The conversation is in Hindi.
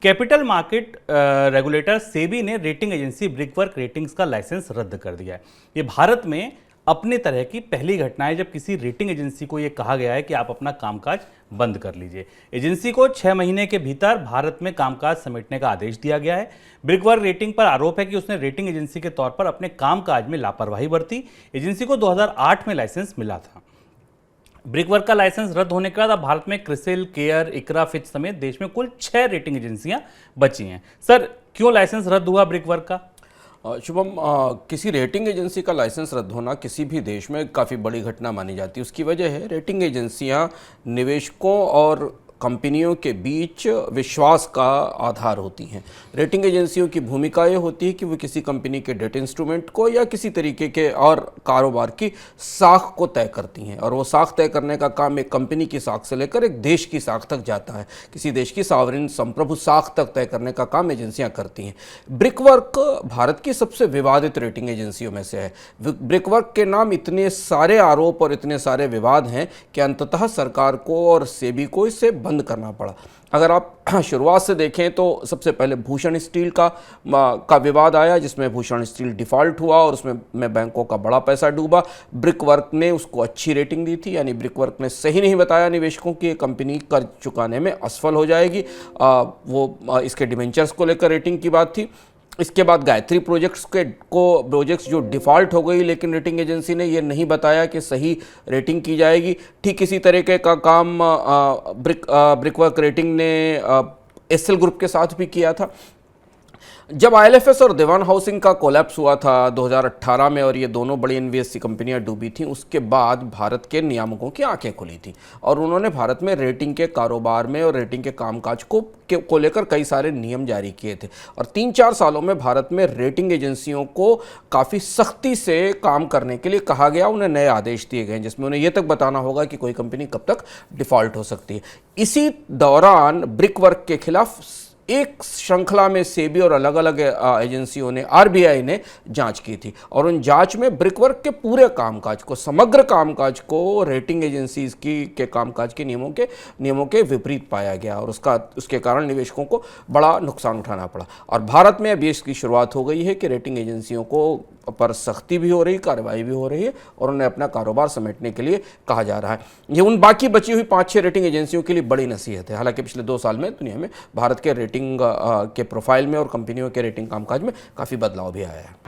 कैपिटल मार्केट रेगुलेटर सेबी ने रेटिंग एजेंसी ब्रिकवर्क रेटिंग्स का लाइसेंस रद्द कर दिया है। ये भारत में अपने तरह की पहली घटना है जब किसी रेटिंग एजेंसी को यह कहा गया है कि आप अपना कामकाज बंद कर लीजिए। एजेंसी को 6 महीने के भीतर भारत में कामकाज समेटने का आदेश दिया गया है। ब्रिकवर्क रेटिंग पर आरोप है कि उसने रेटिंग एजेंसी के तौर पर अपने कामकाज में लापरवाही बरती। एजेंसी को 2008 में लाइसेंस मिला था। ब्रिकवर्क का लाइसेंस रद्द होने के बाद अब भारत में क्रिसिल, केयर, इकरा, फिच समेत देश में कुल 6 रेटिंग एजेंसियां बची हैं। सर, क्यों लाइसेंस रद्द हुआ ब्रिकवर्क का? शुभम, किसी रेटिंग एजेंसी का लाइसेंस रद्द होना किसी भी देश में काफ़ी बड़ी घटना मानी जाती है। उसकी वजह है रेटिंग एजेंसियां निवेशकों और कंपनियों के बीच विश्वास का आधार होती हैं। रेटिंग एजेंसियों की भूमिका ये होती है कि वो किसी कंपनी के डेट इंस्ट्रूमेंट को या किसी तरीके के और कारोबार की साख को तय करती हैं, और वो साख तय करने का काम एक कंपनी की साख से लेकर एक देश की साख तक जाता है। किसी देश की सॉवरेन संप्रभु साख तक तय करने का काम एजेंसियां करती हैं। ब्रिकवर्क भारत की सबसे विवादित रेटिंग एजेंसियों में से है। ब्रिकवर्क के नाम इतने सारे आरोप और इतने सारे विवाद हैं कि अंततः सरकार को और सेबी को इससे बंद करना पड़ा। अगर आप शुरुआत से देखें तो सबसे पहले भूषण स्टील का विवाद आया, जिसमें भूषण स्टील डिफ़ॉल्ट हुआ और उसमें बैंकों का बड़ा पैसा डूबा। ब्रिकवर्क ने उसको अच्छी रेटिंग दी थी, यानी ब्रिकवर्क ने सही नहीं बताया निवेशकों की कंपनी कर्ज चुकाने में असफल हो जाएगी। वो इसके डिवेंचर्स को लेकर रेटिंग की बात थी। इसके बाद गायत्री प्रोजेक्ट्स जो डिफ़ॉल्ट हो गई, लेकिन रेटिंग एजेंसी ने ये नहीं बताया कि सही रेटिंग की जाएगी। ठीक इसी तरीके का काम ब्रिकवर्क रेटिंग ने एसएल ग्रुप के साथ भी किया था। जब आईएलएफएस और देवान हाउसिंग का कोलैप्स हुआ था 2018 में और ये दोनों बड़ी एनबीएफसी कंपनियां डूबी थीं, उसके बाद भारत के नियामकों की आंखें खुली थी और उन्होंने भारत में रेटिंग के कारोबार में और रेटिंग के कामकाज को लेकर कई सारे नियम जारी किए थे। और 3-4 सालों में भारत में रेटिंग एजेंसियों को काफ़ी सख्ती से काम करने के लिए कहा गया। उन्हें नए आदेश दिए गए जिसमें उन्हें यह तक बताना होगा कि कोई कंपनी कब तक डिफ़ॉल्ट हो सकती है। इसी दौरान ब्रिकवर्क के खिलाफ एक श्रृंखला में सेबी और अलग अलग एजेंसियों ने, आरबीआई ने जांच की थी, और उन जांच में ब्रिकवर्क के पूरे कामकाज को, समग्र कामकाज को रेटिंग एजेंसीज के कामकाज के नियमों के विपरीत पाया गया, और उसके कारण निवेशकों को बड़ा नुकसान उठाना पड़ा। और भारत में अभी इसकी शुरुआत हो गई है कि रेटिंग एजेंसियों को पर सख्ती भी हो रही, कार्रवाई भी हो रही है, और उन्हें अपना कारोबार समेटने के लिए कहा जा रहा है। ये उन बाकी बची हुई 5-6 रेटिंग एजेंसियों के लिए बड़ी नसीहत है। हालांकि पिछले 2 साल में दुनिया में भारत के रेटिंग के प्रोफाइल में और कंपनियों के रेटिंग कामकाज में काफ़ी बदलाव भी आया है।